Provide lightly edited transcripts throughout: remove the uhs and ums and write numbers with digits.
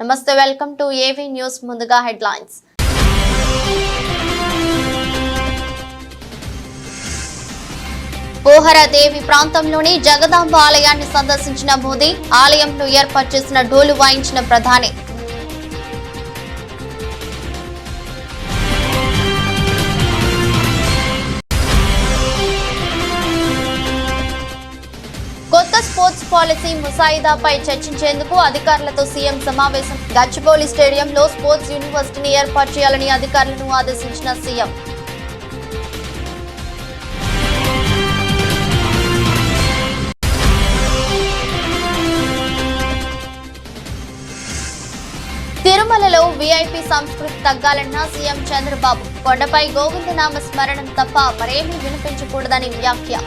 నమస్తే, welcome to AV news. ముందుగా headlines. పోహరదేవి ప్రాంతంలోని జగదాంబ ఆలయాన్ని సందర్శించిన మోదీ, ఆలయంలో ఏర్పాటు చేసిన డోలు వాయించిన ప్రధాని. కొత్త స్పోర్ట్స్ పాలసీ ముసాయిదాపై చర్చించేందుకు అధికారులతో సీఎం సమావేశం. గచ్చిబౌలి స్టేడియంలో స్పోర్ట్స్ యూనివర్సిటీని ఏర్పాటు చేయాలని అధికారులను ఆదేశించిన సీఎం. తిరుమలలో వీఐపీ సంస్కృతి తగ్గాలన్న సీఎం చంద్రబాబు. కొండపై గోవిందనామ స్మరణం తప్ప మరేమీ వినిపించకూడదని వ్యాఖ్య.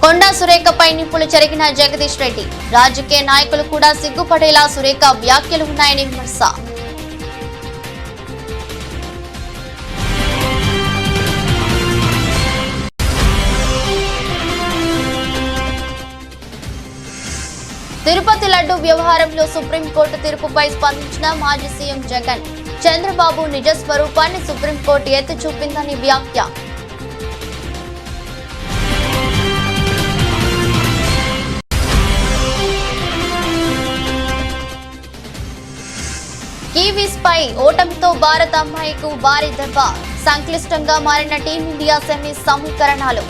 కొండా సురేఖపై నిప్పులు చెరిగిన జగదీష్ రెడ్డి. రాజకీయ నాయకులు కూడా సిగ్గుపడేలా సురేఖ వ్యాఖ్యలు ఉన్నాయని విమర్శ. తిరుపతి లడ్డు వ్యవహారంలో సుప్రీంకోర్టు తీర్పుపై స్పందించిన మాజీ సీఎం జగన్. చంద్రబాబు నిజ స్వరూపాన్ని సుప్రీంకోర్టు ఎత్తి చూపిందని వ్యాఖ్య. కివీస్ పై ఓటమితో భారత అమ్మాయికు భారీ దెబ్బ. సంక్లిష్టంగా మారిన టీమిండియా సెమీస్ సమీకరణాలు.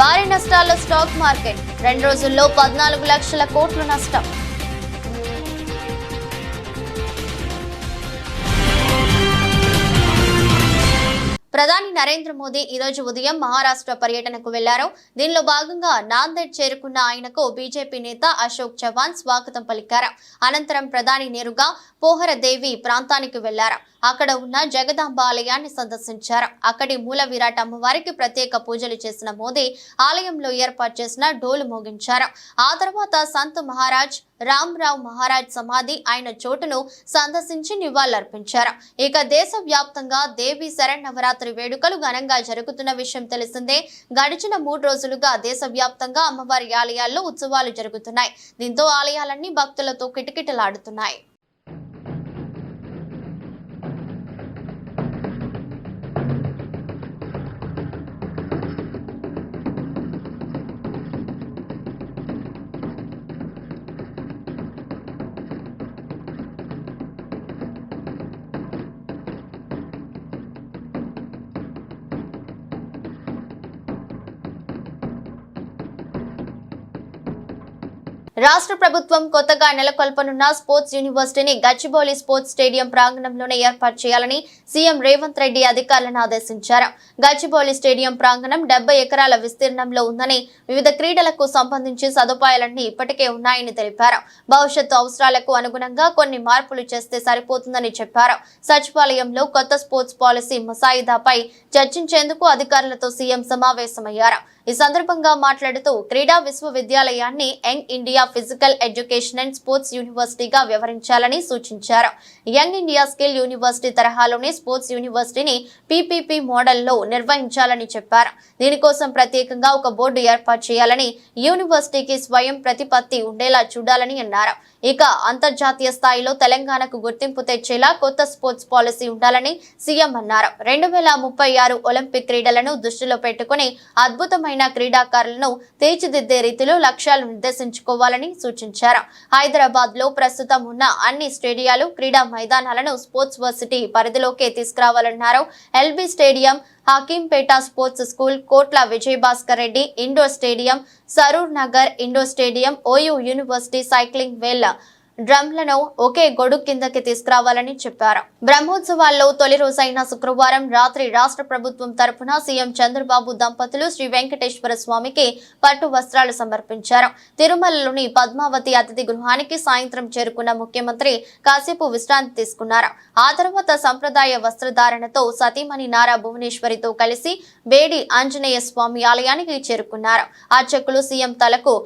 భారీ నష్టాల్లో స్టాక్ మార్కెట్. 2 రోజుల్లో 14 లక్షల కోట్ల నష్టం. ప్రధాని నరేంద్ర మోదీ ఈ రోజు ఉదయం మహారాష్ట్ర పర్యటనకు వెళ్లారు. దీనిలో భాగంగా నాందేడ్ చేరుకున్న ఆయనకు బీజేపీ నేత అశోక్ చవాన్ స్వాగతం పలికారు. అనంతరం ప్రధాని నేరుగా పోహరదేవి ప్రాంతానికి వెళ్లారు. అక్కడ ఉన్న జగదాంబ ఆలయాన్ని సందర్శించారు. అక్కడి మూల విరాట్ అమ్మవారికి ప్రత్యేక పూజలు చేసిన మోదీ ఆలయంలో ఏర్పాటు చేసిన డోలు మోగించారు. ఆ తర్వాత సంత్ మహారాజ్ రామ్రావ్ మహారాజ్ సమాధి ఆయన చోటును సందర్శించి నివాళులర్పించారు. ఇక దేశవ్యాప్తంగా దేవి శరన్నవరాత్రి వేడుకలు ఘనంగా జరుగుతున్న విషయం తెలిసిందే. గడిచిన 3 రోజులుగా దేశవ్యాప్తంగా అమ్మవారి ఆలయాల్లో ఉత్సవాలు జరుగుతున్నాయి. దీంతో ఆలయాలన్నీ భక్తులతో కిటకిటలాడుతున్నాయి. రాష్ట్ర ప్రభుత్వం కొత్తగా నెలకొల్పనున్న స్పోర్ట్స్ యూనివర్సిటీని గచ్చిబౌలి స్పోర్ట్స్ స్టేడియం ప్రాంగణంలోనే ఏర్పాటు చేయాలని సీఎం రేవంత్ రెడ్డి అధికారులను ఆదేశించారు. గచ్చిబౌలి స్టేడియం ప్రాంగణం 70 ఎకరాల విస్తీర్ణంలో ఉందని, వివిధ క్రీడలకు సంబంధించి సదుపాయాలన్నీ ఇప్పటికే ఉన్నాయని తెలిపారు. భవిష్యత్తు అవసరాలకు అనుగుణంగా కొన్ని మార్పులు చేస్తే సరిపోతుందని చెప్పారు. సచివాలయంలో కొత్త స్పోర్ట్స్ పాలసీ ముసాయిదాపై చర్చించేందుకు అధికారులతో సీఎం సమావేశమయ్యారు. ఈ సందర్భంగా మాట్లాడుతూ క్రీడా విశ్వవిద్యాలయాన్ని young India physical education and sports యూనివర్సిటీగా వ్యవహరించాలని సూచించారు. యంగ్ ఇండియా స్కిల్ యూనివర్సిటీ తరహాలోనే స్పోర్ట్స్ యూనివర్సిటీని పీపీపీ మోడల్లో నిర్వహించాలని చెప్పారు. దీనికోసం ప్రత్యేకంగా ఒక బోర్డు ఏర్పాటు చేయాలని, యూనివర్సిటీకి స్వయం ప్రతిపత్తి ఉండేలా చూడాలని అన్నారు. ఇక అంతర్జాతీయ స్థాయిలో తెలంగాణకు గుర్తింపు తెచ్చేలా కొత్త స్పోర్ట్స్ పాలసీ ఉండాలని సీఎం అన్నారు. 2036 ఒలింపిక్ క్రీడలను దృష్టిలో పెట్టుకుని అద్భుతమైన క్రీడాకారులను తీర్చిదిద్దే రీతిలో లక్ష్యాలు నిర్దేశించుకోవాలని సూచించారు. హైదరాబాద్ లో ప్రస్తుతం ఉన్న అన్ని స్టేడియాలు, క్రీడా మైదానాలను స్పోర్ట్స్ వర్సిటీ పరిధిలోకి తీసుకురావాలన్నారు. LB stadium, Hakimpet sports school, Kotla Vijayabhaskar Reddy indoor stadium, Saroor Nagar indoor stadium, OU university cycling వేల్ డ్రమ్లను ఒకే గొడుగు కిందకి తీసుకురావాలని చెప్పారు. బ్రహ్మోత్సవాల్లో తొలి రోజైన శుక్రవారం రాత్రి రాష్ట్ర ప్రభుత్వం తరపున సీఎం చంద్రబాబు దంపతులు శ్రీ వెంకటేశ్వర స్వామికి పట్టు వస్త్రాలు సమర్పించారు. తిరుమలలోని పద్మావతి అతిథి గృహానికి సాయంత్రం చేరుకున్న ముఖ్యమంత్రి కాసేపు విశ్రాంతి తీసుకున్నారు. ఆ తర్వాత సంప్రదాయ వస్త్రధారణతో సతీమణి నారా భువనేశ్వరితో కలిసి బేడి ఆంజనేయ స్వామి ఆలయానికి చేరుకున్నారు. అర్చకులు సీఎం తలకు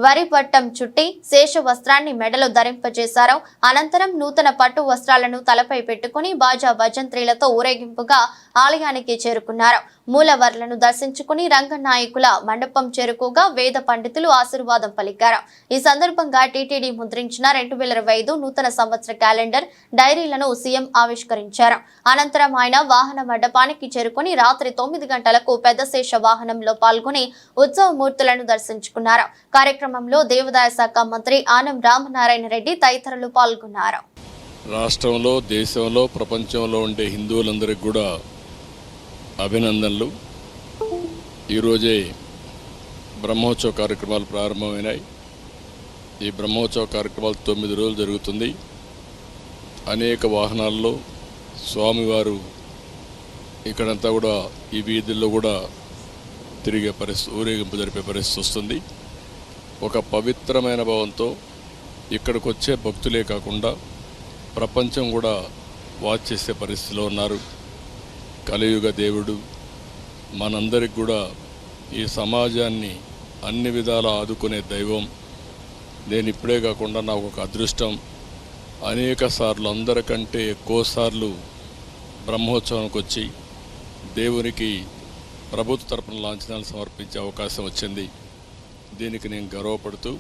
వరి పట్టం చుట్టి శేష వస్త్రాన్ని మెడలో ధరింపజేశారు. అనంతరం నూతన పట్టు వస్త్రాలను తలపై పెట్టుకుని బాజా భజంత్రీలతో ఊరేగింపుగా ఆలయానికి చేరుకున్నారు. మూలవర్లను దర్శించుకుని రంగనాయకుల మండపం చేరుకోగా వేద పండితులు ఆశీర్వాదం పలికారు. ఈ సందర్భంగా టీటీడీ ముద్రించిన 2025 నూతన సంవత్సర క్యాలెండర్ డైరీలను సీఎం ఆవిష్కరించారు. అనంతరం ఆయన వాహన మండపానికి చేరుకుని రాత్రి 9 గంటలకు పెద్ద శేష వాహనంలో పాల్గొని ఉత్సవమూర్తులను దర్శించుకున్నారు. కార్యక్రమంలో దేవాదాయ శాఖ మంత్రి ఆనం రామనారాయణ రెడ్డి తదితరులు పాల్గొన్నారు. రాష్ట్రంలో, దేశంలో, ప్రపంచంలో ఉండే హిందువులందరికీ కూడా అభినందనలు. ఈరోజే బ్రహ్మోత్సవ కార్యక్రమాలు ప్రారంభమైనాయి. ఈ బ్రహ్మోత్సవ కార్యక్రమాలు 9 రోజులు జరుగుతుంది. అనేక వాహనాల్లో స్వామివారు ఇక్కడంతా కూడా ఈ వీధుల్లో కూడా తిరిగే పరిస్థితి, ఊరేగింపు జరిపే పరిస్థితి వస్తుంది. ఒక పవిత్రమైన భావంతో ఇక్కడికి వచ్చే భక్తులే కాకుండా ప్రపంచం కూడా వాచ్ చేసే పరిస్థితిలో ఉన్నారు. కలియుగ దేవుడు మనందరికి కూడా ఈ సమాజాన్ని అన్ని విధాలా ఆదుకునే దైవం. నేను ఇప్పుడే కాకుండా నాకు ఒక అదృష్టం, అనేక సార్లు, అందరికంటే ఎక్కువ సార్లు బ్రహ్మోత్సవానికి వచ్చి దేవునికి ప్రభుత్వ తరపున లాంఛనాలు సమర్పించే అవకాశం వచ్చింది. దీనికి నేను గర్వపడుతూ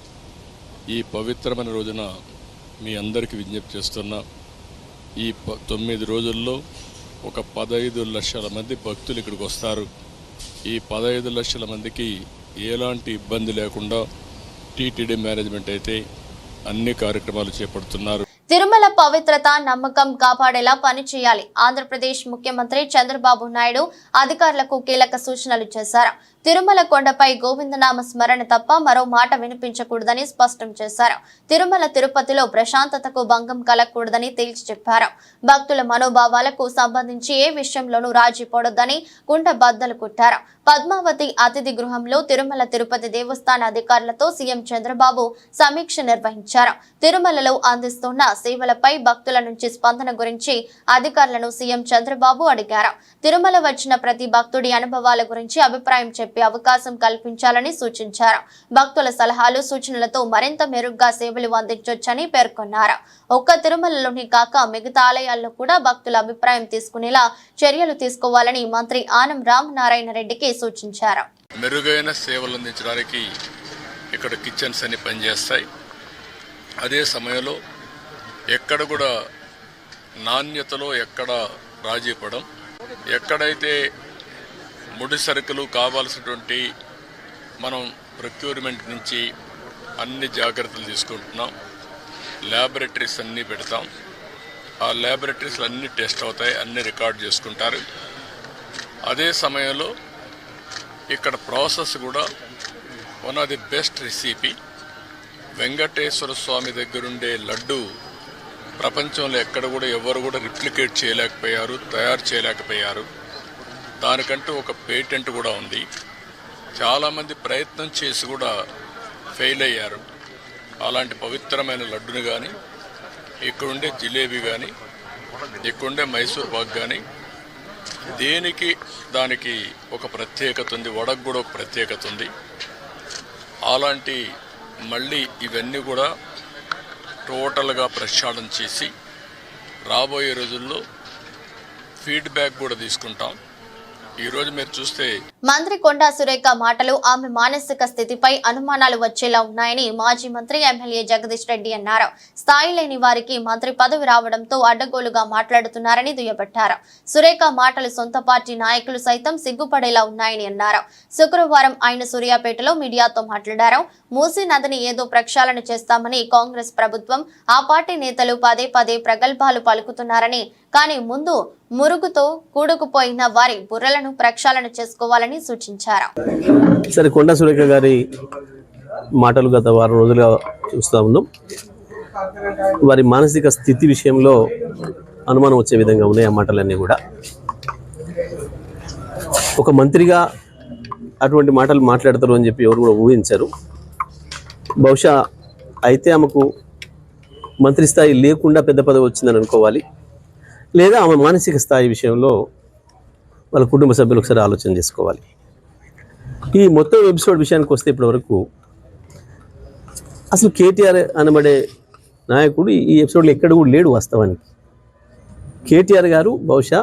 ఈ పవిత్రమైన రోజున మీ అందరికీ విజ్ఞప్తి చేస్తున్నా. ఈ 9 రోజుల్లో ఒక 15 లక్షల మంది భక్తులు ఇక్కడికి వస్తారు. ఈ 15 లక్షల మందికి ఎలాంటి ఇబ్బంది లేకుండా టీటీడీ మేనేజ్మెంట్ అయితే అన్ని కార్యక్రమాలు చేపడుతున్నారు. తిరుమల పవిత్రత, నమ్మకం కాపాడేలా పనిచేయాలి. ఆంధ్రప్రదేశ్ ముఖ్యమంత్రి చంద్రబాబు నాయుడు అధికారులకు కీలక సూచనలు చేశారు. తిరుమల కొండపై గోవిందనామ స్మరణ తప్ప మరో మాట వినిపించకూడదని స్పష్టం చేశారు. తిరుమల తిరుపతిలో ప్రశాంతతకు భంగం కలగకూడదని తేల్చి చెప్పారు. భక్తుల మనోభావాలకు సంబంధించి ఏ విషయంలోనూ రాజీ పడొద్దని కుండ బద్దలు కొట్టారు. పద్మావతి అతిథి గృహంలో తిరుమల తిరుపతి దేవస్థాన అధికారులతో సీఎం చంద్రబాబు సమీక్ష నిర్వహించారు. తిరుమలలో అందిస్తున్న సేవలపై భక్తుల నుంచి స్పందన గురించి అధికారులను సీఎం చంద్రబాబు అడిగారు. తిరుమల వచ్చిన ప్రతి భక్తుడి అనుభవాల గురించి అభిప్రాయం చెప్పే అవకాశం కల్పించాలని సూచించారు. భక్తుల సలహాలు, సూచనలతో మరింత మెరుగ్గా సేవలు అందించొచ్చని పేర్కొన్నారు. ఒక్క తిరుమలలోనే కాక మిగతా ఆలయాల్లో కూడా భక్తుల అభిప్రాయం తీసుకునేలా చర్యలు తీసుకోవాలని మంత్రి ఆనం రామనారాయణ రెడ్డికి సూచించారు. మెరుగైన సేవలు అందించడానికి ఇక్కడ కిచెన్స్ అన్ని పనిచేస్తాయి. అదే సమయంలో ఎక్కడ కూడా నాణ్యతలో ఎక్కడ రాజీ పడం, ఎక్కడైతే ముడి సరుకులు కావాల్సినటువంటి మనం ప్రొక్యూర్మెంట్ నుంచి అన్ని జాగ్రత్తలు తీసుకుంటున్నాం. ల్యాబొరేటరీస్ అన్నీ పెడతాం. ఆ ల్యాబొరేటరీస్లో అన్ని టెస్ట్ అవుతాయి, అన్ని రికార్డ్ చేసుకుంటారు. అదే సమయంలో ఇక్కడ ప్రాసెస్ కూడా one of the best recipe. Venkateswara Swamy దగ్గరుండే లడ్డు ప్రపంచంలో ఎక్కడ కూడా ఎవరు కూడా రిప్లికేట్ చేయలేకపోయారు, తయారు చేయలేకపోయారు. దానికంటూ ఒక పేటెంట్ కూడా ఉంది. చాలామంది ప్రయత్నం చేసి కూడా ఫెయిల్ అయ్యారు. అలాంటి పవిత్రమైన లడ్డుని కానీ, ఇక్కడుండే జిలేబీ కానీ, ఇక్కడుండే మైసూర్ పాక్ కానీ, దేనికి దానికి ఒక ప్రత్యేకత ఉంది. వడకు కూడా ఒక ప్రత్యేకత ఉంది. అలాంటి మళ్ళీ ఇవన్నీ కూడా టోటల్గా ప్రక్షాళన చేసి రాబోయే రోజుల్లో ఫీడ్బ్యాక్ కూడా తీసుకుంటాం. ఈ రోజు మీరు చూస్తే మంత్రి కొండా సురేఖ మాటలు ఆమె మానసిక స్థితిపై అనుమానాలు వచ్చేలా ఉన్నాయని మాజీ మంత్రి ఎమ్మెల్యే జగదీష్ రెడ్డి అన్నారు. స్థాయి లేని వారికి మంత్రి పదవి రావడంతో అడ్డగోలుగా మాట్లాడుతున్నారని దుయ్యబట్టారు. సురేఖ మాటలు సొంత పార్టీ నాయకులు సైతం సిగ్గుపడేలా ఉన్నాయని అన్నారు. శుక్రవారం ఆయన సూర్యాపేటలో మీడియాతో మాట్లాడారు. మూసీ నదిని ఏదో ప్రక్షాళన చేస్తామని కాంగ్రెస్ ప్రభుత్వం, ఆ పార్టీ నేతలు పదే పదే ప్రగల్భాలు పలుకుతున్నారని, కానీ ముందు మురుగుతో కూడుకుపోయిన వారి బుర్రలను ప్రక్షాళన చేసుకోవాలని సూచించారు. సరే, కొండా సురేఖ గారి మాటలు గత వారం రోజులుగా చూస్తూ ఉన్నాం. వారి మానసిక స్థితి విషయంలో అనుమానం వచ్చే విధంగా ఉన్నాయి ఆ మాటలన్నీ కూడా. ఒక మంత్రిగా అటువంటి మాటలు మాట్లాడతారు అని చెప్పి ఎవరు కూడా ఊహించారు. బహుశా అయితే ఆమెకు మంత్రి స్థాయి లేకుండా పెద్ద పదవి వచ్చిందని అనుకోవాలి, లేదా ఆమె మానసిక స్థాయి విషయంలో వాళ్ళ కుటుంబ సభ్యులు ఒకసారి ఆలోచన చేసుకోవాలి. ఈ మొత్తం ఎపిసోడ్ విషయానికి వస్తే ఇప్పటివరకు అసలు కేటీఆర్ అనబడే నాయకుడు ఈ ఎపిసోడ్లో ఎక్కడ కూడా లేడు. వాస్తవానికి కేటీఆర్ గారు బహుశా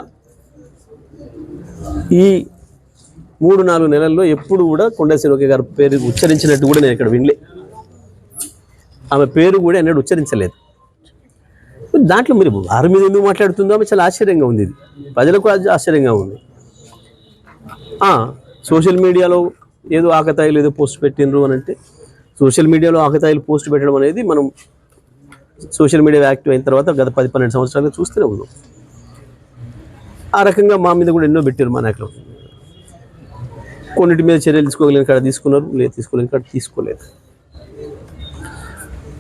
ఈ 3-4 నెలల్లో ఎప్పుడు కూడా కొండా సురేఖ గారి పేరు ఉచ్చరించినట్టు కూడా నేను ఇక్కడ వినలే. ఆమె పేరు కూడా ఎన్నడూ ఉచ్చరించలేదు. దాంట్లో మీరు వారి మీద ఎందుకు మాట్లాడుతుందో ఆమె చాలా ఆశ్చర్యంగా ఉంది. ఇది ప్రజలకు ఆశ్చర్యంగా ఉంది. సోషల్ మీడియాలో ఏదో ఆకతాయిలు ఏదో పోస్ట్ పెట్టినరు అని అంటే, సోషల్ మీడియాలో ఆకతాయిలు పోస్ట్ పెట్టడం అనేది మనం సోషల్ మీడియా యాక్టివ్ అయిన తర్వాత గత 10-12 సంవత్సరాలుగా చూస్తూనే ఉన్నాం. ఆ రకంగా మా మీద కూడా ఎన్నో పెట్టారు మా నాయకులు. కొన్నిటి మీద చర్యలు తీసుకోగలిగిన కాడ తీసుకున్నారు, లేదు తీసుకోలేని కాడ తీసుకోలేదు.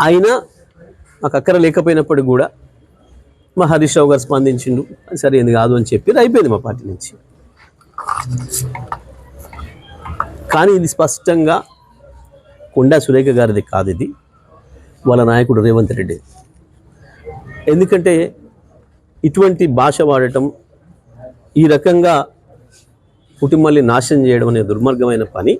అయినా మాకు అక్కర లేకపోయినప్పటికి కూడా మా హరీష్ రావు గారు స్పందించిండు, అది సరైనది కాదు అని చెప్పి అయిపోయింది మా పార్టీ నుంచి. కానీ ఇది స్పష్టంగా కొండా సురేఖ గారిది కాదు, ఇది వాళ్ళ నాయకుడు రేవంత్ రెడ్డి. ఎందుకంటే ఇటువంటి భాష వాడటం, ఈ రకంగా కుటుంబాన్ని నాశనం చేయడం అనే దుర్మార్గమైన పని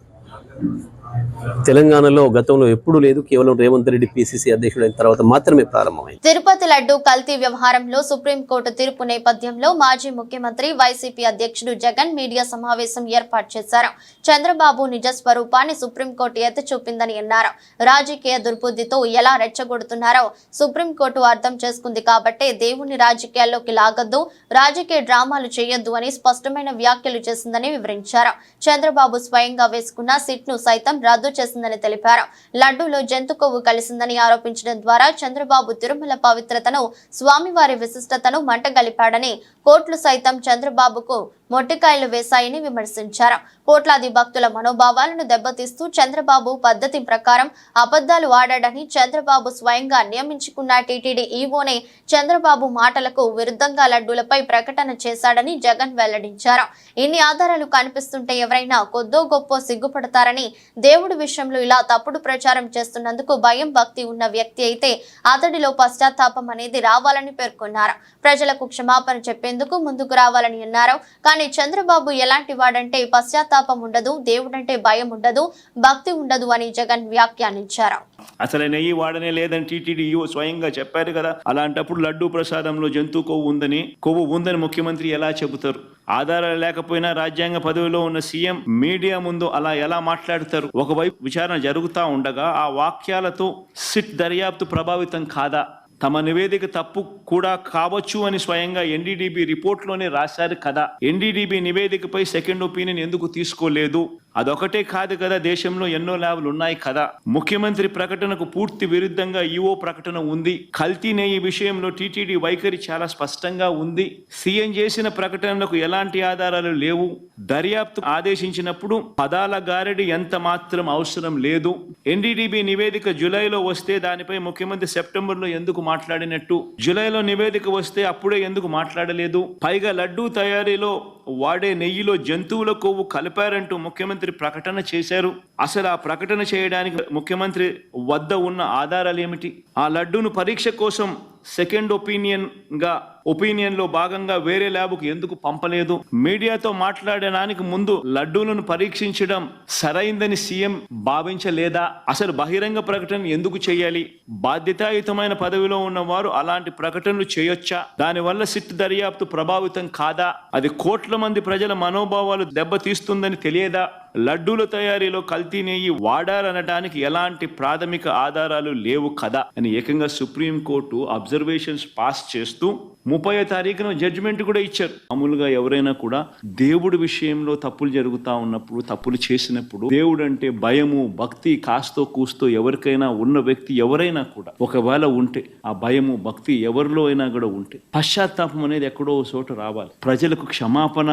తెలంగాణలో గతంలో ఎప్పుడూ లేదు. కేవలం రేవంత్ రెడ్డి పిసిసి అధ్యక్షుడైన తర్వాత మాత్రమే ప్రారంభమైంది. తిరుపతి లడ్డు కల్తీ వ్యవహారంలో సుప్రీంకోర్టు తీర్పు నేపథ్యంలో మాజీ ముఖ్యమంత్రి వైసీపీ అధ్యక్షుడు జగన్ మీడియా సమావేశం ఏర్పాటు చేశారు. చంద్రబాబు నిజ స్వరూపాన్ని సుప్రీంకోర్టు ఎత్తి చూపిందని అన్నారు. రాజకీయ దుర్బుద్ధితో ఎలా రెచ్చగొడుతున్నారో సుప్రీంకోర్టు అర్థం చేసుకుంది కాబట్టే దేవుణ్ణి రాజకీయాల్లోకి లాగొద్దు, రాజకీయ డ్రామాలు చేయొద్దు అని స్పష్టమైన వ్యాఖ్యలు చేసిందని వివరించారు. చంద్రబాబు స్వయంగా వేసుకున్న సిట్ను సైతం రద్దు చేసిందని తెలిపారు. లడ్డూలో జంతు కొవ్వు కలిసిందని ఆరోపించడం ద్వారా చంద్రబాబు తిరుమల పవిత్రతను, స్వామివారి విశిష్టతను మంటగలిపాడని, కోర్టులు సైతం చంద్రబాబుకు మొట్టికాయలు వేశాయని విమర్శించారు. కోట్లాది భక్తుల మనోభావాలను దెబ్బతీస్తూ చంద్రబాబు పద్ధతి ప్రకారం అబద్ధాలు ఆడాడని, చంద్రబాబు స్వయంగా నియమించుకున్న టీటీడీ ఈవోనే చంద్రబాబు మాటలకు విరుద్ధంగా లడ్డూలపై ప్రకటన చేశాడని జగన్ వెల్లడించారు. ఇన్ని ఆధారాలు కనిపిస్తుంటే ఎవరైనా కొద్దో గొప్ప సిగ్గుపడతారని, దేవుడి విషయంలో ఇలా తప్పుడు ప్రచారం చేస్తున్నందుకు భయం భక్తి ఉన్న వ్యక్తి అయితే అతడిలో పశ్చాత్తాపం అనేది రావాలని పేర్కొన్నారు. ప్రజలకు క్షమాపణ చెప్పేందుకు ముందుకు రావాలని అన్నారు. కానీ చంద్రబాబు ఎలాంటి వాడంటే పశ్చాత్తాపం ఉండదు, దేవుడంటే భయం ఉండదు, భక్తి ఉండదు అని జగన్ వ్యాఖ్యానించారు. అసలు నెయ్యి వాడనే లేదని టీటీడీ స్వయంగా చెప్పారు కదా. అలాంటప్పుడు లడ్డూ ప్రసాదంలో జంతు కొవ్వు ఉందని ముఖ్యమంత్రి ఎలా చెబుతారు? ఆధారాలు లేకపోయినా రాజ్యాంగ పదవిలో ఉన్న సీఎం మీడియా ముందు అలా ఎలా మాట్లాడతారు? ఒకవైపు విచారణ జరుగుతూ ఉండగా ఆ వాక్యాలతో సిట్ దర్యాప్తు ప్రభావితం కాదా? తమ నివేదిక తప్పు కూడా కావచ్చు అని స్వయంగా ఎన్డీడీబీ రిపోర్ట్లోనే రాశారు కదా. ఎన్డీడీబీ నివేదికపై సెకండ్ ఒపీనియన్ ఎందుకు తీసుకోలేదు? అదొకటే కాదు కదా, దేశంలో ఎన్నో ల్యాబ్లు ఉన్నాయి కదా. ముఖ్యమంత్రి ప్రకటనకు పూర్తి విరుద్ధంగా ఈఓ ప్రకటన ఉంది. కల్తీ నెయ్యి విషయంలో టీటీడీ వైఖరి చాలా స్పష్టంగా ఉంది. సీఎం చేసిన ప్రకటనలకు ఎలాంటి ఆధారాలు లేవు. దర్యాప్తు ఆదేశించినప్పుడు పదాల గారడి ఎంత మాత్రం అవసరం లేదు. ఎన్డీడీబీ నివేదిక జూలైలో వస్తే దానిపై ముఖ్యమంత్రి సెప్టెంబర్లో ఎందుకు మాట్లాడినట్టు? జూలైలో నివేదిక వస్తే అప్పుడే ఎందుకు మాట్లాడలేదు? పైగా లడ్డూ తయారీలో వాడే నెయ్యిలో జంతువుల కొవ్వు కలిపారంటూ ముఖ్యమంత్రి ప్రకటన చేశారు. అసలు ఆ ప్రకటన చేయడానికి ముఖ్యమంత్రి వద్ద ఉన్న ఆధారాలు ఏమిటి? ఆ లడ్డూను పరీక్ష కోసం సెకండ్ ఒపీనియన్ లో భాగంగా వేరే ల్యాబ్కు ఎందుకు పంపలేదు? మీడియాతో మాట్లాడడానికి ముందు లడ్డూలను పరీక్షించడం సరైందని సీఎం భావించలేదా? అసలు బహిరంగ ప్రకటన ఎందుకు చేయాలి? బాధ్యతాయుతమైన పదవిలో ఉన్నవారు అలాంటి ప్రకటనలు చేయొచ్చా? దానివల్ల సిట్ దర్యాప్తు ప్రభావితం కాదా? అది కోట్ల మంది ప్రజల మనోభావాలు దెబ్బతీస్తుందని తెలియదా? లడ్డూల తయారీలో కల్తీ నెయ్యి వాడారనడానికి ఎలాంటి ప్రాథమిక ఆధారాలు లేవు కదా అని ఏకంగా సుప్రీంకోర్టు అబ్జర్వేషన్స్ పాస్ చేస్తూ 30వ తారీఖున జడ్జిమెంట్ కూడా ఇచ్చారు. మామూలుగా ఎవరైనా కూడా దేవుడి విషయంలో తప్పులు జరుగుతూ ఉన్నప్పుడు, తప్పులు చేసినప్పుడు దేవుడు అంటే భయము భక్తి కాస్తో కూస్తో ఎవరికైనా ఉన్న వ్యక్తి ఎవరైనా కూడా ఒకవేళ ఉంటే, ఆ భయము భక్తి ఎవరిలో అయినా కూడా ఉంటే పశ్చాత్తాపం అనేది ఎక్కడో చోట రావాలి. ప్రజలకు క్షమాపణ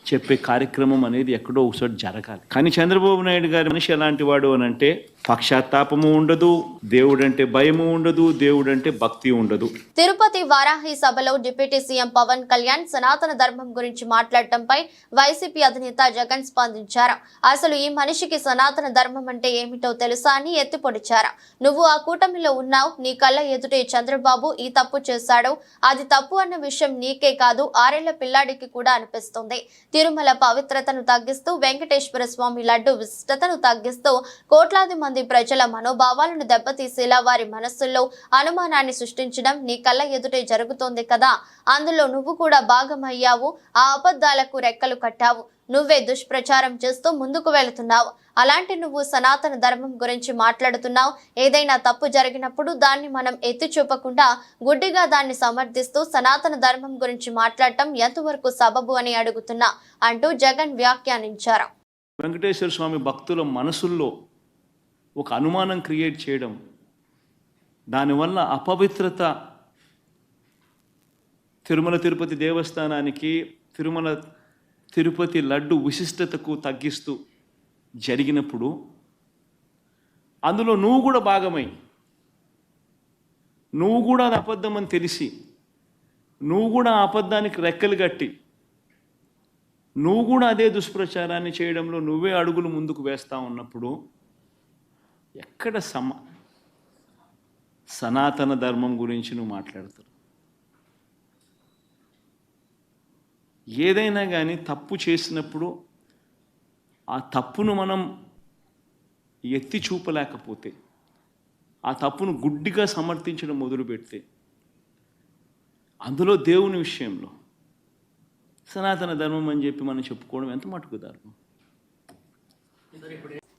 చెప్పే కార్యక్రమం అనేది ఎక్కడో ఒకసారి జరగాలి. కానీ చంద్రబాబు నాయుడు గారి మనిషి ఎలాంటి వాడు అని అంటే పక్షాత్తాపము ఉండదు, దేవుడంటే భయము ఉండదు, దేవుడంటే భక్తి ఉండదు. తిరుపతి వారాహి సభలో డిప్యూటీ సీఎం పవన్ కళ్యాణ్ సనాతన ధర్మం గురించి మాట్లాడటంపై వైసీపీ అధినేత జగన్ స్పందించారు. అసలు ఈ మనిషికి సనాతన ధర్మం అంటే ఏమిటో తెలుసా అని ఎత్తిపొడిచారు. నువ్వు ఆ కూటమిలో ఉన్నావు, నీ కళ్ళ ఎదుటే చంద్రబాబు ఈ తప్పు చేశాడు, అది తప్పు అన్న విషయం నీకే కాదు 6 ఏళ్ల పిల్లాడికి కూడా అనిపిస్తుంది. తిరుమల పవిత్రతను తగ్గిస్తూ, వెంకటేశ్వర స్వామి లడ్డు విశిష్టతను తగ్గిస్తూ కోట్లాది మంది ప్రజల మనోభావాలను దెబ్బతీసేలా వారి మనస్సుల్లో అనుమానాన్ని సృష్టించడం నీ కళ్ళ ఎదుటే జరుగుతోంది కదా. అందులో నువ్వు కూడా భాగమయ్యావు. ఆ అబద్ధాలకు రెక్కలు కట్టావు. నువ్వే దుష్ప్రచారం చేస్తూ ముందుకు వెళుతున్నావు. అలాంటి నువ్వు సనాతన ధర్మం గురించి మాట్లాడుతున్నావు. ఏదైనా తప్పు జరిగినప్పుడు దాన్ని మనం ఎత్తి చూపకుండా గుడ్డిగా దాన్ని సమర్థిస్తూ సనాతన ధర్మం గురించి మాట్లాడటం ఎంతవరకు సబబు అని అడుగుతున్నా అంటూ జగన్ వ్యాఖ్యానించారు. వెంకటేశ్వర స్వామి భక్తుల మనసుల్లో ఒక అనుమానం క్రియేట్ చేయడం, దానివల్ల అపవిత్రత తిరుమల తిరుపతి దేవస్థానానికి, తిరుమల తిరుపతి లడ్డు విశిష్టతకు తగ్గిస్తూ జరిగినప్పుడు అందులో నువ్వు కూడా భాగమై, నువ్వు కూడా అది అబద్ధం అని తెలిసి, నువ్వు కూడా ఆ అబద్ధానికి రెక్కలు కట్టి, నువ్వు కూడా అదే దుష్ప్రచారాన్ని చేయడంలో నువ్వే అడుగులు ముందుకు వేస్తా ఉన్నప్పుడు ఎక్కడ సనాతన ధర్మం గురించి నువ్వు మాట్లాడతావు? ఏదైనా కానీ తప్పు చేసినప్పుడు ఆ తప్పును మనం ఎత్తి చూపలేకపోతే, ఆ తప్పును గుడ్డిగా సమర్థించడం మొదలుపెడితే, అందులో దేవుని విషయంలో సనాతన ధర్మం అని చెప్పి మనం చెప్పుకోవడం ఎంత మటుకు ధర్మం?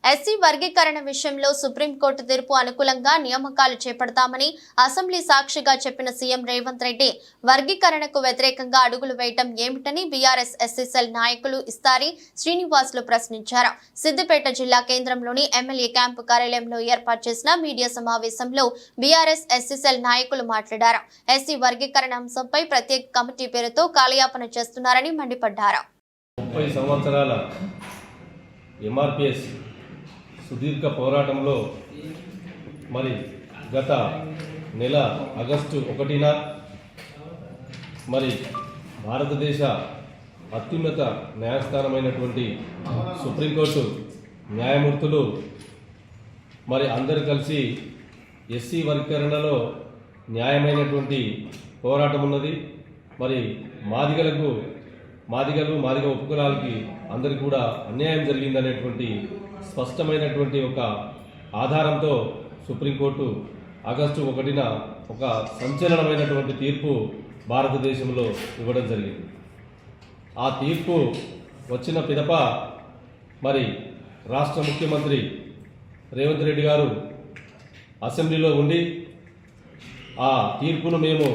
ఎస్సీ వర్గీకరణ విషయంలో సుప్రీంకోర్టు తీర్పు అనుకూలంగా నియామకాలు చేపడతామని అసెంబ్లీ సాక్షిగా చెప్పిన సీఎం రేవంత్ రెడ్డి వర్గీకరణకు వ్యతిరేకంగా అడుగులు వేయటం ఏమిటని బీఆర్ఎస్ ఎస్సీసెల్ నాయకులు ఇస్తారి శ్రీనివాసులు ప్రశ్నించారు. సిద్దిపేట జిల్లా కేంద్రంలోని ఎమ్మెల్యే క్యాంపు కార్యాలయంలో ఏర్పాటు చేసిన మీడియా సమావేశంలో బీఆర్ఎస్ ఎస్సీసెల్ నాయకులు మాట్లాడారు. ఎస్సీ వర్గీకరణ అంశంపై ప్రత్యేక కమిటీ పేరుతో కాలయాపన చేస్తున్నారని మండిపడ్డారు. 30 సంవత్సరాల ఎంఆర్పిఎస్ సుదీర్ఘ పోరాటంలో మరి గత నెల ఆగస్టు 1న మరి భారతదేశ అత్యున్నత న్యాయస్థానమైనటువంటి సుప్రీంకోర్టు న్యాయమూర్తులు మరి అందరూ కలిసి ఎస్సీ వర్గీకరణలో న్యాయమైనటువంటి పోరాటం ఉన్నది. మరి మాదిగలు మాదిగ ఉపకులాలకి అందరికీ కూడా అన్యాయం జరిగిందనేటువంటి స్పష్టమైనటువంటి ఒక ఆధారంతో సుప్రీంకోర్టు ఆగస్టు 1న ఒక సంచలనమైనటువంటి తీర్పు భారతదేశంలో ఇవ్వడం జరిగింది. ఆ తీర్పు వచ్చిన పిదప మరి రాష్ట్ర ముఖ్యమంత్రి రేవంత్ రెడ్డి గారు అసెంబ్లీలో ఉండి ఆ తీర్పును మేము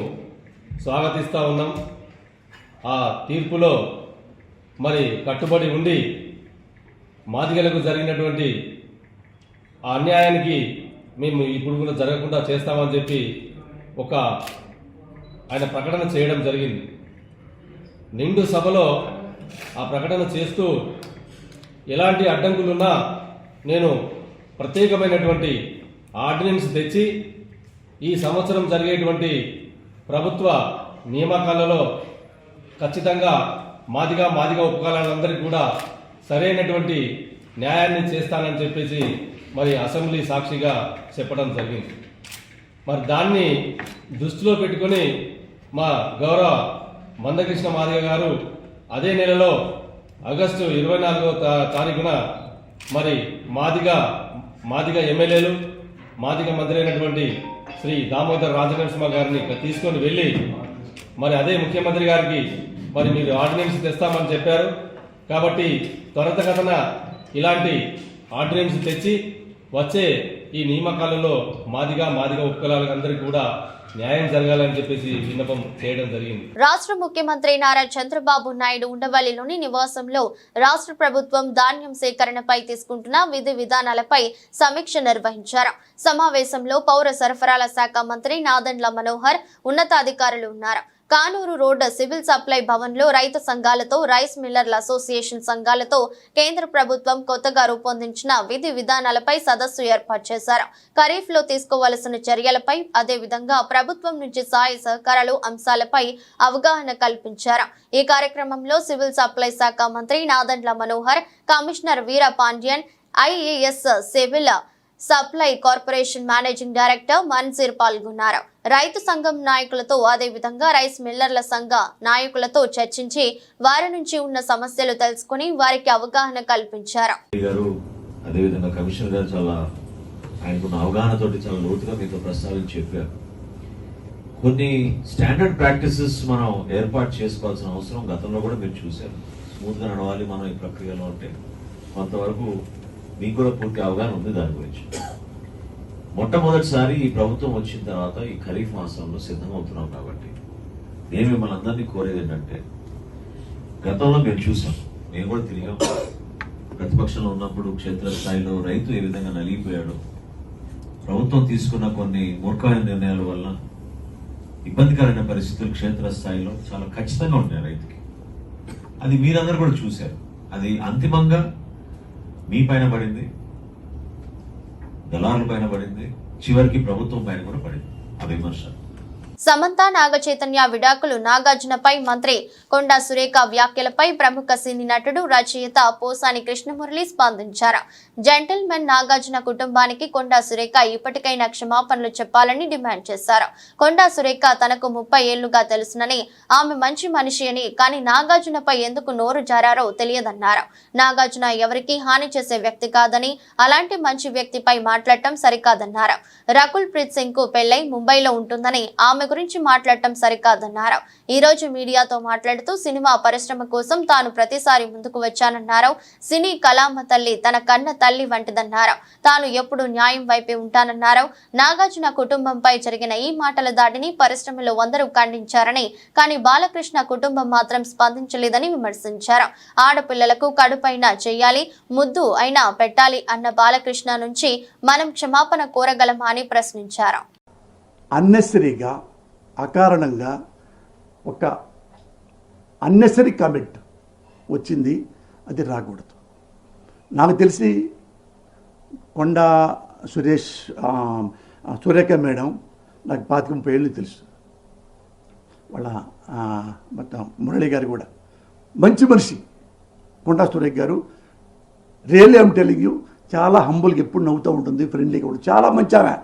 స్వాగతిస్తూ ఉన్నాం, ఆ తీర్పులో మరి కట్టుబడి ఉండి మాదిగలకు జరిగినటువంటి ఆ అన్యాయానికి మేము ఇప్పుడు కూడా జరగకుండా చేస్తామని చెప్పి ఒక ఆయన ప్రకటన చేయడం జరిగింది. నిండు సభలో ఆ ప్రకటన చేస్తూ ఎలాంటి అడ్డంకులున్నా నేను ప్రత్యేకమైనటువంటి ఆర్డినెన్స్ తెచ్చి ఈ సంవత్సరం జరిగేటువంటి ప్రభుత్వ నియామకాలలో ఖచ్చితంగా మాదిగ ఉపకులాలందరికీ కూడా సరైనటువంటి న్యాయాన్ని చేస్తానని చెప్పేసి మరి అసెంబ్లీ సాక్షిగా చెప్పడం జరిగింది. మరి దాన్ని దృష్టిలో పెట్టుకొని మా గౌరవ మందకృష్ణ మాదిగ గారు అదే నెలలో ఆగస్టు 24వ తారీఖున మరి మాదిగ ఎమ్మెల్యేలు, మాదిగ మంత్రి అయినటువంటి శ్రీ దామోదర్ రాజనరసింహ గారిని తీసుకొని వెళ్ళి మరి అదే ముఖ్యమంత్రి గారికి మరి మీరు ఆర్డినెన్స్ తెస్తామని చెప్పారు కాబట్టి త్వరితగతిన ఇలాంటి ఆర్డినెన్స్ తెచ్చి వచ్చే ఈ నియామకాలలో మాదిగ ఉపకులాలందరికీ కూడా న్యాయం జరగాలని చెప్పేసి విన్నపం చేయడం జరిగింది. రాష్ట్ర ముఖ్యమంత్రి నారా చంద్రబాబు నాయుడు ఉండవల్లిలోని నివాసంలో రాష్ట్ర ప్రభుత్వం ధాన్యం సేకరణపై తీసుకుంటున్న విధి విధానాలపై సమీక్ష నిర్వహించారు. సమావేశంలో పౌర సరఫరాల శాఖ మంత్రి నాదెండ్ల మనోహర్, ఉన్నతాధికారులు ఉన్నారు. కానూరు రోడ్ సివిల్ సప్లై భవన్లో రైతు సంఘాలతో రైస్ మిల్లర్ల అసోసియేషన్ సంఘాలతో కేంద్ర ప్రభుత్వం కొత్తగా రూపొందించిన విధి విధానాలపై సదస్సు ఏర్పాటు చేశారు. ఖరీఫ్ లో తీసుకోవాల్సిన చర్యలపై, అదేవిధంగా ప్రభుత్వం నుంచి సహాయ సహకారాలు అంశాలపై అవగాహన కల్పించారు. ఈ కార్యక్రమంలో సివిల్ సప్లై శాఖ మంత్రి Nadendla Manohar, commissioner Veera Pandian, IAS civil supply corporation managing director Manzeer పాల్గొన్నారు. రైతు సంఘం నాయకులతో, అదేవిధంగా రైస్ మిల్లర్ల సంఘ నాయకులతో చర్చించి వారి నుంచి ఉన్న సమస్యలు తెలుసుకుని వారికి అవగాహన కల్పించారు. అదేవిధంగా కమిషనర్ గారు చాలా ఆయనకున్న అవగాహనతోటి చాలా లోతుగా మీతో ప్రస్తావించి చెప్పారు. కొన్ని స్టాండర్డ్ ప్రాక్టీసెస్ మనం ఏర్పాటు చేసుకోవాల్సిన అవసరం గతంలో కూడా మీరు చూశారు. స్మూత్ గా నడవాలి మనం ఈ ప్రక్రియలో అంటే కొంతవరకు మీకు కూడా పూర్తి అవగాహన ఉంది దాని గురించి. మొట్టమొదటిసారి ఈ ప్రభుత్వం వచ్చిన తర్వాత ఈ ఖరీఫ్ మాసంలో సిద్ధమవుతున్నాం కాబట్టి నేను మిమ్మల్ని అందరినీ కోరేది ఏంటంటే, గతంలో మేము చూసాం, మేము కూడా తిరిగాం. ప్రతిపక్షంలో ఉన్నప్పుడు క్షేత్రస్థాయిలో రైతు ఏ విధంగా నలిగిపోయాడు, ప్రభుత్వం తీసుకున్న కొన్ని మూర్ఖమైన నిర్ణయాల వల్ల ఇబ్బందికరమైన పరిస్థితులు క్షేత్రస్థాయిలో చాలా ఖచ్చితంగా ఉంటాయి రైతుకి. అది మీరందరూ కూడా చూశారు. అది అంతిమంగా మీ పైన పడింది, దళారుల పైన పడింది, చివరికి ప్రభుత్వం పైన కూడా పడింది ఆ విమర్శ. సమంత నాగ చైతన్య విడాకులు, నాగార్జునపై మంత్రి కొండా సురేఖ వ్యాఖ్యలపై ప్రముఖ సినీ నటుడు, రచయిత పోసాని కృష్ణమురళి స్పందించారు. జెంటిల్మెన్ నాగార్జున కుటుంబానికి కొండా సురేఖ ఇప్పటికైనా క్షమాపణలు చెప్పాలని డిమాండ్ చేశారు. కొండా సురేఖ తనకు 30 ఏళ్లుగా తెలుసునని, ఆమె మంచి మనిషి అని, కానీ నాగార్జునపై ఎందుకు నోరు జారారో తెలియదన్నారు. నాగార్జున ఎవరికి హాని చేసే వ్యక్తి కాదని, అలాంటి మంచి వ్యక్తిపై మాట్లాడటం సరికాదన్నారు. రకుల్ ప్రీత్ సింగ్ కు పెళ్లై ముంబైలో ఉంటుందని, ఆమె గురించి మాట్లాడటం సరికాదన్నారు. ఈ రోజు మీడియాతో మాట్లాడుతూ సినిమా పరిశ్రమ కోసం తాను ప్రతిసారి ముందుకు వచ్చానన్నారు. సినీ కళామ తల్లి తన కన్న తల్లి వంటిదన్నారు. తాను ఎప్పుడు న్యాయం వైపే ఉంటానన్నారు. నాగార్జున కుటుంబంపై జరిగిన ఈ మాటల దాడిని పరిశ్రమలో అందరూ ఖండించారని, కానీ బాలకృష్ణ కుటుంబం మాత్రం స్పందించలేదని విమర్శించారు. ఆడపిల్లలకు కడుపైన చెయ్యాలి, ముద్దు అయినా పెట్టాలి అన్న బాలకృష్ణ నుంచి మనం క్షమాపణ కోరగలమా అని ప్రశ్నించారు. అన్నెసరీగా, అకారణంగా ఒక అన్నెసరీ కామెంట్ వచ్చింది, అది రాకూడదు. నాకు తెలిసి కొండా సురేఖ మేడం నాకు 25 ఏళ్ళు తెలుసు. వాళ్ళ మొత్తం మురళి గారు కూడా మంచి మనిషి. కొండా సురేఖ గారు రియల్లీ ఐమ్ టెల్లింగ్ యూ, చాలా హంబుల్గా ఎప్పుడు నవ్వుతూ ఉంటుంది, ఫ్రెండ్లీగా కూడా చాలా మంచి ఆమె.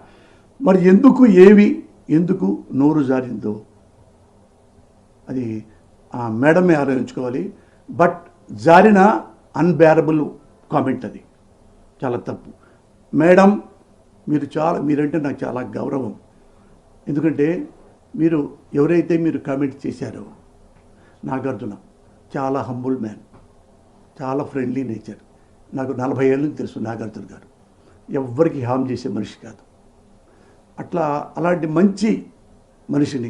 మరి ఎందుకు నోరు జారిందో అది ఆ మేడమే ఆలోచించుకోవాలి. బట్ జారిన అన్బేరబుల్ కామెంట్, అది చాలా తప్పు. మేడం మీరంటే నాకు చాలా గౌరవం. ఎందుకంటే ఎవరైతే మీరు కామెంట్ చేశారో, నాగార్జున చాలా హంబుల్ మ్యాన్, చాలా ఫ్రెండ్లీ నేచర్. నాకు 40 ఏళ్ళ నుంచి తెలుసు నాగార్జున గారు. ఎవ్వరికి హామ్ చేసే మనిషి కాదు. అలాంటి మంచి మనిషిని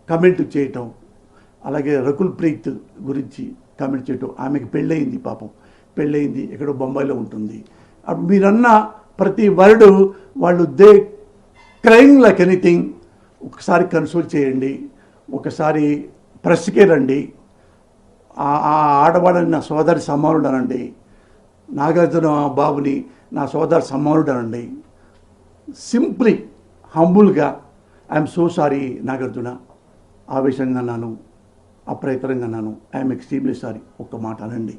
కమెంట్ చేయటం, అలాగే రకుల్ ప్రీత్ గురించి కామెంట్ చేయటం. ఆమెకి పెళ్ళయింది, పాపం పెళ్ళయింది, ఎక్కడో బొంబాయిలో ఉంటుంది. మీరన్న ప్రతి వర్డ్ వాళ్ళు క్రైమ్ లైక్ ఎనీథింగ్. ఒకసారి కన్సోల్ చేయండి, ఒకసారి ప్రెస్కే రండి. ఆ ఆడవాళ్ళని నా సోదరి సమానుడు అనండి, నాగార్జున బాబుని నా సోదరి సమానుడు అనండి. సింప్లీ హంబుల్గా ఐఎమ్ సో సారీ నాగార్జున, ఆవేశంగా అన్నాను, అప్రయత్నంగా అన్నాను, ఐఎమ్ ఎక్స్ట్రీమ్లీ సారీ. ఒక్క మాట అనండి.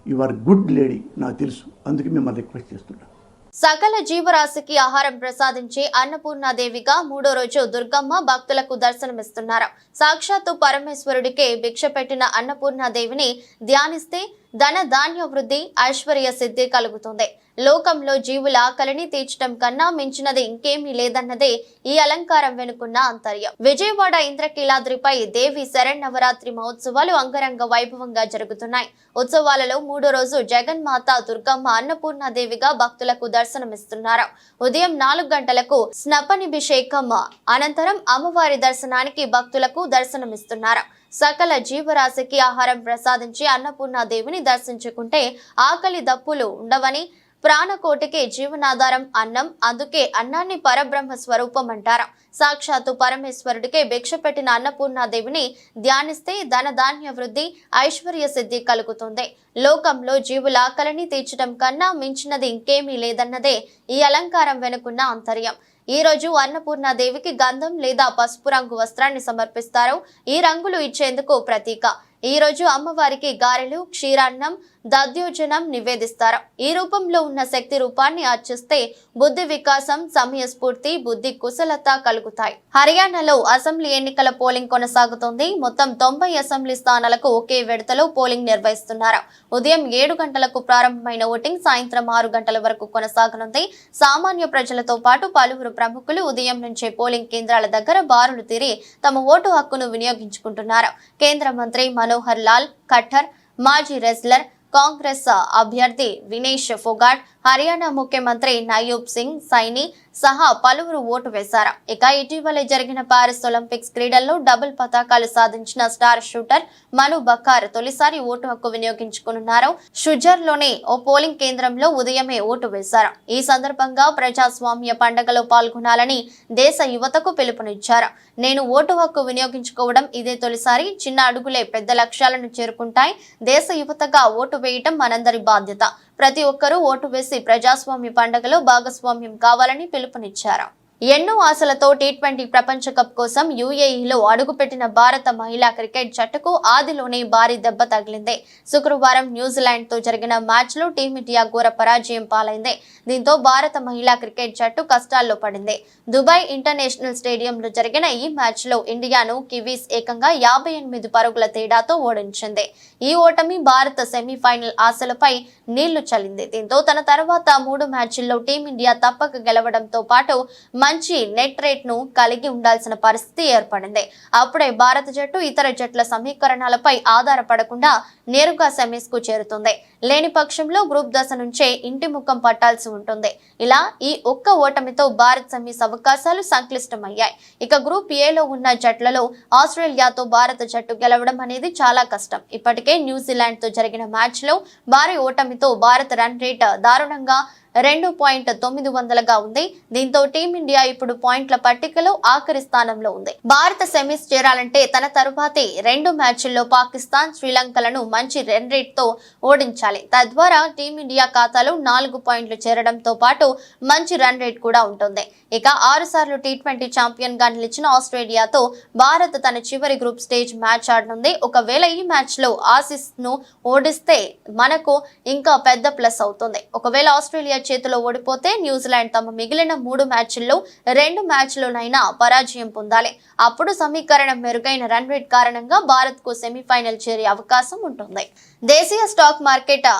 యు ఆర్ గుడ్ లేడీ, నాకు తెలుసు, అందుకే మిమ్మల్ని రిక్వెస్ట్ చేస్తున్నాను. సకల జీవరాశికి ఆహారం ప్రసాదించే అన్నపూర్ణాదేవిగా 3వ రోజు దుర్గమ్మ భక్తులకు దర్శనమిస్తున్నారు. సాక్షాత్తు పరమేశ్వరుడికే భిక్ష పెట్టిన అన్నపూర్ణాదేవిని ధ్యానిస్తే ధన ధాన్య వృద్ధి, ఐశ్వర్య సిద్ధి కలుగుతుంది. లోకంలో జీవుల ఆకలిని తీర్చడం కన్నా మించినది ఇంకేమీ లేదన్నదే ఈ అలంకారం వెనుకున్న ఆంతర్యం. విజయవాడ ఇంద్రకీలాద్రిపై దేవి శరన్నవరాత్రి మహోత్సవాలు అంగరంగ వైభవంగా జరుగుతున్నాయి. ఉత్సవాలలో 3వ రోజు జగన్మాత దుర్గమ్మ అన్నపూర్ణాదేవిగా భక్తులకు దర్శనమిస్తున్నారు. ఉదయం 4 గంటలకు స్నపనాభిషేకం అనంతరం అమ్మవారి దర్శనానికి భక్తులకు దర్శనమిస్తున్నారు. సకల జీవరాశికి ఆహారం ప్రసాదించి అన్నపూర్ణాదేవిని దర్శించుకుంటే ఆకలి దప్పులు ఉండవని, ప్రాణకోటికి జీవనాధారం అన్నం, అందుకే అన్నాన్ని పరబ్రహ్మ స్వరూపం అంటారు. సాక్షాత్తు పరమేశ్వరుడికే భిక్ష పెట్టిన అన్నపూర్ణాదేవిని ధ్యానిస్తే ధన ధాన్య వృద్ధి, ఐశ్వర్య సిద్ధి కలుగుతుంది. లోకంలో జీవుల ఆకలిని తీర్చడం కన్నా మించినది ఇంకేమీ లేదన్నదే ఈ అలంకారం వెనుకున్న అంతర్యం. ఈ రోజు అన్నపూర్ణాదేవికి గంధం లేదా పసుపు రంగు వస్త్రాన్ని సమర్పిస్తారు. ఈ రంగులు ఇచ్చేందుకు ప్రతీక. ఈ రోజు అమ్మవారికి గారెలు, క్షీరాన్నం, దధ్యోజనం నివేదిస్తారు. ఈ రూపంలో ఉన్న శక్తి రూపాన్ని అర్చిస్తే బుద్ధి వికాసం, సమయస్ఫూర్తి, బుద్ధి కుశలత కలుగుతాయి. హర్యానాలో అసెంబ్లీ ఎన్నికల పోలింగ్ కొనసాగుతోంది. మొత్తం 90 అసెంబ్లీ స్థానాలకు ఒకే విడతలో పోలింగ్ నిర్వహిస్తున్నారు. ఉదయం 7 గంటలకు ప్రారంభమైన ఓటింగ్ సాయంత్రం 6 గంటల వరకు కొనసాగనుంది. సామాన్య ప్రజలతో పాటు పలువురు ప్రముఖులు ఉదయం నుంచే పోలింగ్ కేంద్రాల దగ్గర బారులు తీరి తమ ఓటు హక్కును వినియోగించుకుంటున్నారు. కేంద్ర మంత్రి మనోహర్ లాల్ ఖట్టర్, మాజీ రెజ్లర్, కాంగ్రెస్ అభ్యర్థి వినేష్ ఫోగాట్, హర్యానా ముఖ్యమంత్రి నయూబ్ సింగ్ సైని సహా పలువురు ఓటు వేశారు. ఇక ఇటీవలే జరిగిన పారిస్ ఒలింపిక్స్ క్రీడల్లో డబుల్ పతాకాలు సాధించిన స్టార్ షూటర్ మను బకార్ తొలిసారి ఓటు హక్కు వినియోగించుకున్నారు. షుజర్లోని ఓ పోలింగ్ కేంద్రంలో ఉదయమే ఓటు వేశారు. ఈ సందర్భంగా ప్రజాస్వామ్య పండుగలో పాల్గొనాలని దేశ యువతకు పిలుపునిచ్చారు. నేను ఓటు హక్కు వినియోగించుకోవడం ఇదే తొలిసారి. చిన్న అడుగులే పెద్ద లక్ష్యాలను చేరుకుంటాయి. దేశ యువతగా ఓటు వేయటం మనందరి బాధ్యత. ప్రతి ఒక్కరూ ఓటు వేసి ప్రజాస్వామ్య పండుగలో భాగస్వామ్యం కావాలని పిలుపునిచ్చారు. ఎన్నో ఆశలతో టీ20 ప్రపంచ కప్ కోసం యుఏఈలో అడుగుపెట్టిన భారత మహిళా క్రికెట్ జట్టుకు ఆదిలోనే భారీ దెబ్బ తగిలింది. శుక్రవారం న్యూజిలాండ్తో జరిగిన మ్యాచ్లో టీమిండియా ఘోర పరాజయం పాలైంది. దీంతో భారత మహిళా క్రికెట్ జట్టు కష్టాల్లో పడింది. దుబాయ్ ఇంటర్నేషనల్ స్టేడియంలో జరిగిన ఈ మ్యాచ్లో ఇండియాను కివీస్ ఏకంగా 58 పరుగుల తేడాతో ఓడించింది. ఈ ఓటమి భారత సెమీఫైనల్ ఆశలపై నీళ్లు చల్లింది. దీంతో తన తర్వాత 3 మ్యాచ్ల్లో టీమిండియా తప్పక గెలవడంతో పాటు మంచి నెట్ రేట్ ను కలిగి ఉండాల్సిన పరిస్థితి ఏర్పడింది. అప్పుడే భారత జట్టు ఇతర జట్ల సమీకరణాలపై ఆధారపడకుండా నేరుగా సెమీస్ కు చేరుతుంది. లేని పక్షంలో గ్రూప్ దశ నుంచే ఇంటి ముఖం పట్టాల్సి ఉంటుంది. ఇలా ఈ ఒక్క ఓటమితో భారత్ సెమీస్ అవకాశాలు సంక్లిష్టమయ్యాయి. ఇక గ్రూప్ ఏలో ఉన్న జట్లలో ఆస్ట్రేలియాతో భారత జట్టు గెలవడం అనేది చాలా కష్టం. ఇప్పటికే న్యూజిలాండ్ తో జరిగిన మ్యాచ్ లో భారీ ఓటమితో భారత రన్ రేట్ దారుణంగా 2.900గా ఉంది. దీంతో టీమిండియా ఇప్పుడు పాయింట్ల పట్టికలో ఆఖరి స్థానంలో ఉంది. భారత సెమీస్ చేరాలంటే తన తరువాతి 2 మ్యాచ్ల్లో పాకిస్తాన్, శ్రీలంకలను మంచి రన్ రేట్ తో ఓడించాలి. తద్వారా టీమిండియా ఖాతాలో 4 పాయింట్లు చేరడంతో పాటు మంచి రన్ రేట్ కూడా ఉంటుంది. ఇక 6 సార్లు టీ20 ఛాంపియన్ గా నిలిచిన ఆస్ట్రేలియాతో భారత్ తన చివరి గ్రూప్ స్టేజ్ మ్యాచ్ ఆడనుంది. ఒకవేళ ఈ మ్యాచ్ లో ఆసీస్ ను ఓడిస్తే మనకు ఇంకా పెద్ద ప్లస్ అవుతుంది. ఒకవేళ ఆస్ట్రేలియా చేతిలో ఓడిపోతే న్యూజిలాండ్ తమ మిగిలిన 3 మ్యాచ్ల్లో 2 మ్యాచ్లోనైనా పరాజయం పొందాలి. అప్పుడు సమీకరణం మెరుగైన రన్ రేట్ కారణంగా భారత్ కు సెమీఫైనల్ చేరే అవకాశం ఉంటుంది. దేశీయ స్టాక్ మార్కెట్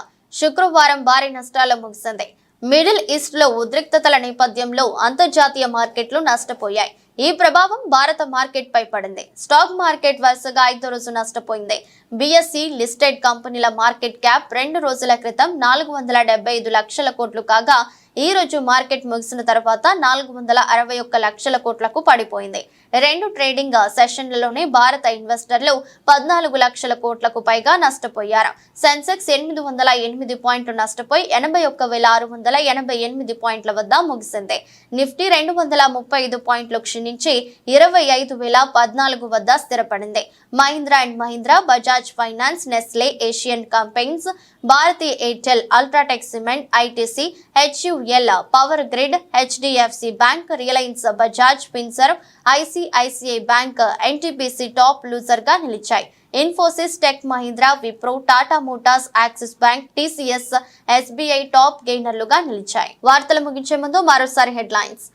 శుక్రవారం భారీ నష్టాల్లో ముగిసింది. మిడిల్ ఈస్ట్ లో ఉద్రిక్తతల నేపథ్యంలో అంతర్జాతీయ మార్కెట్లు నష్టపోయాయి. ఈ ప్రభావం భారత మార్కెట్ పై పడింది. స్టాక్ మార్కెట్ వరుసగా 5వ రోజు నష్టపోయింది. బిఎస్ఈ లిస్టెడ్ కంపెనీల మార్కెట్ క్యాప్ 2 రోజుల క్రితం 475 లక్షల కోట్లు కాగా ఈ రోజు మార్కెట్ ముగిసిన తర్వాత 461 లక్షల కోట్లకు పడిపోయింది. 2 ట్రేడింగ్ సెషన్లలోనే భారత ఇన్వెస్టర్లు 14 లక్షల కోట్లకు పైగా నష్టపోయారు. సెన్సెక్స్ 808 పాయింట్లు నష్టపోయి 81,688 పాయింట్ల వద్ద ముగిసింది. నిఫ్టీ 235 పాయింట్లు క్షీణించి 25,014 వద్ద స్థిరపడింది. Mahindra and Mahindra, Bajaj Finance, Nestle, Asian companies, Bharti Airtel, UltraTech Cement, ITC, HUL, Power Grid, HDFC Bank, Reliance, Bajaj Finserv, ICICI Bank, NTPC top loser గా నిలిచాయి. Infosys, Tech Mahindra, Wipro, Tata Motors, Axis Bank, TCS, SBI top గెయినర్లుగా నిలిచాయి. వార్తలు ముగించే ముందు మరోసారి హెడ్లైన్స్.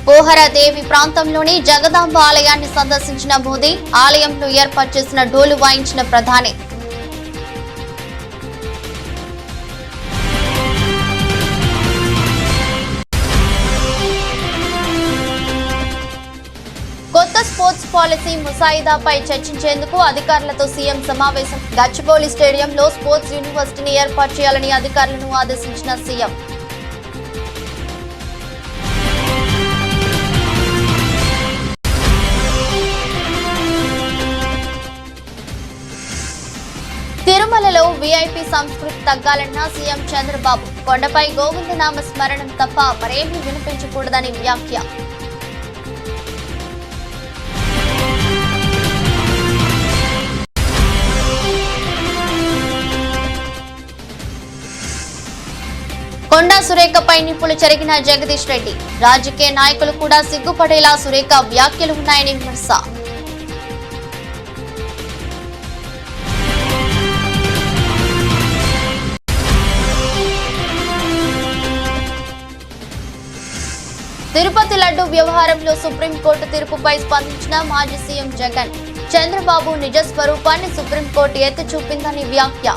పోహరాదేవి ప్రాంతంలోని జగదాంబ ఆలయాన్ని సందర్శించిన మోదీ, ఆలయంలో ఏర్పాటు చేసిన డోలు వాయించిన ప్రధాని. కొత్త స్పోర్ట్స్ పాలసీ ముసాయిదాపై చర్చించేందుకు అధికారులతో సీఎం సమావేశం. గచ్చిబౌలి స్టేడియంలో స్పోర్ట్స్ యూనివర్సిటీని ఏర్పాటు చేయాలని అధికారులను ఆదేశించిన సీఎం. తిరుమలలో వీఐపీ సంస్కృతి తగ్గాలన్న సీఎం చంద్రబాబు. కొండపై గోవిందనామ స్మరణం తప్ప మరేమీ వినిపించకూడదని వ్యాఖ్య. కొండా సురేఖపై నిప్పులు చెరిగిన జగదీష్ రెడ్డి. రాజకీయ నాయకులు కూడా సిగ్గుపడేలా సురేఖ వ్యాఖ్యలు ఉన్నాయని విమర్శ. తిరుపతి లడ్డు వ్యవహారంలో సుప్రీంకోర్టు తీర్పుపై స్పందించిన మాజీ సీఎం జగన్. చంద్రబాబు నిజ స్వరూపాన్ని సుప్రీంకోర్టు ఎత్తి చూపిందని వ్యాఖ్య.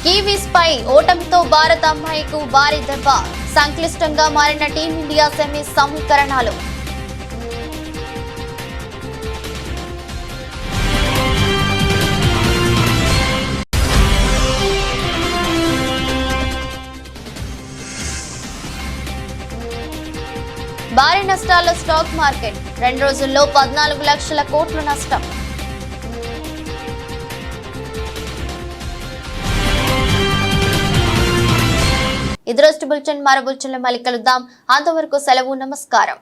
కివీస్ పై ఓటమితో భారత అమ్మాయికు భారీ దెబ్బ. సంక్లిష్టంగా మారిన టీమిండియా సెమీస్ సమీకరణాలు. భారీ నష్టాల్లో స్టాక్ మార్కెట్. 2 రోజుల్లో 14 లక్షల కోట్ల నష్టం. ఇది రోజు బులెటిన్. మరో బులెటిన్లో మళ్ళీ కలుద్దాం. అంతవరకు సెలవు. నమస్కారం.